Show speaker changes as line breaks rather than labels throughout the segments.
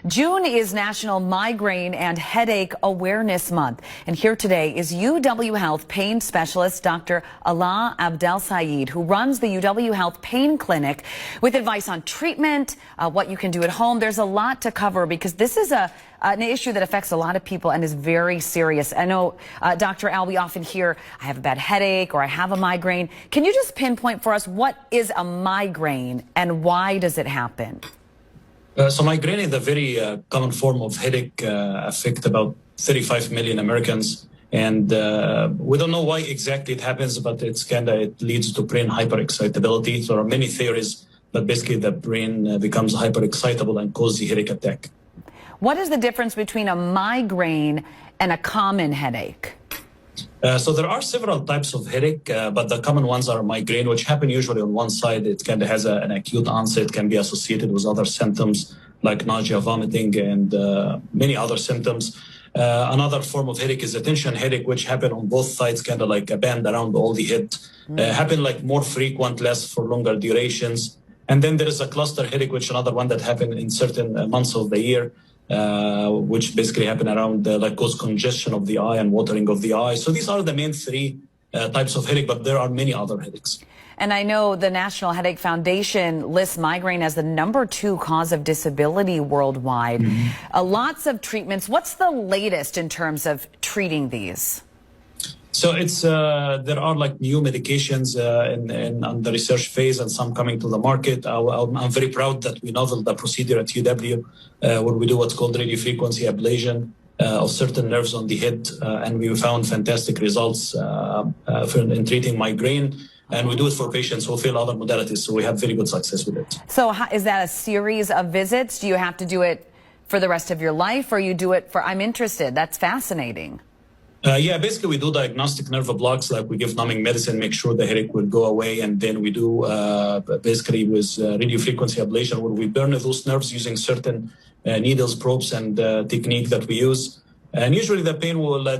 June is National Migraine and Headache Awareness Month. And here today is UW Health pain specialist Dr. Abd-Elsayed, who runs the UW Health Pain Clinic with advice on treatment, what you can do at home. There's a lot to cover because this is an issue that affects a lot of people and is very serious. I know, Dr. Al, we often hear, I have a bad headache or I have a migraine. Can you just pinpoint for us what is a migraine and why does it happen?
So migraine is a very common form of headache, affect about 35 million Americans. And we don't know why exactly it happens, but it leads to brain hyperexcitability. So there are many theories, but basically the brain becomes hyperexcitable and causes the headache attack.
What is the difference between a migraine and a common headache?
So there are several types of headache, but the common ones are migraine, which happen usually on one side. It kind of has an acute onset, can be associated with other symptoms like nausea, vomiting, and many other symptoms. Another form of headache is a tension headache, which happen on both sides, kind of like a band around all the head. Happen like more frequent, less for longer durations. And then there is a cluster headache, which is another one that happen in certain months of the year. Which basically happen around like cause congestion of the eye and watering of the eye. So these are the main three types of headache, but there are many other headaches.
And I know the National Headache Foundation lists migraine as the #2 cause of disability worldwide. Lots of treatments. What's the latest in terms of treating these?
So there are like new medications on the research phase and some coming to the market. I'm very proud that we noveled the procedure at UW where we do what's called radiofrequency ablation of certain nerves on the head. And we found fantastic results in treating migraine. And we do it for patients who fail other modalities. So we have very good success with it.
So is that a series of visits? Do you have to do it for the rest of your life or you do it for, I'm interested, that's fascinating.
Yeah, basically we do diagnostic nerve blocks, like we give numbing medicine, make sure the headache will go away. And then we do basically with radiofrequency ablation where we burn those nerves using certain needles, probes, and technique that we use. And usually the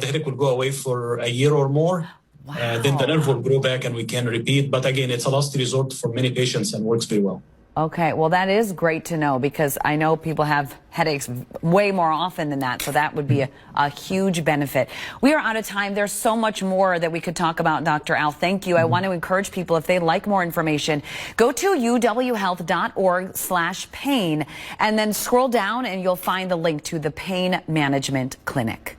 headache will go away for a year or more.
Wow.
Then the nerve will grow back and we can repeat. But again, it's a last resort for many patients and works very well.
Okay, well, that is great to know because I know people have headaches way more often than that, so that would be a huge benefit. We are out of time. There's so much more that we could talk about, Dr. Al. Thank you. I want to encourage people, if they'd like more information, go to uwhealth.org/pain and then scroll down and you'll find the link to the Pain Management Clinic.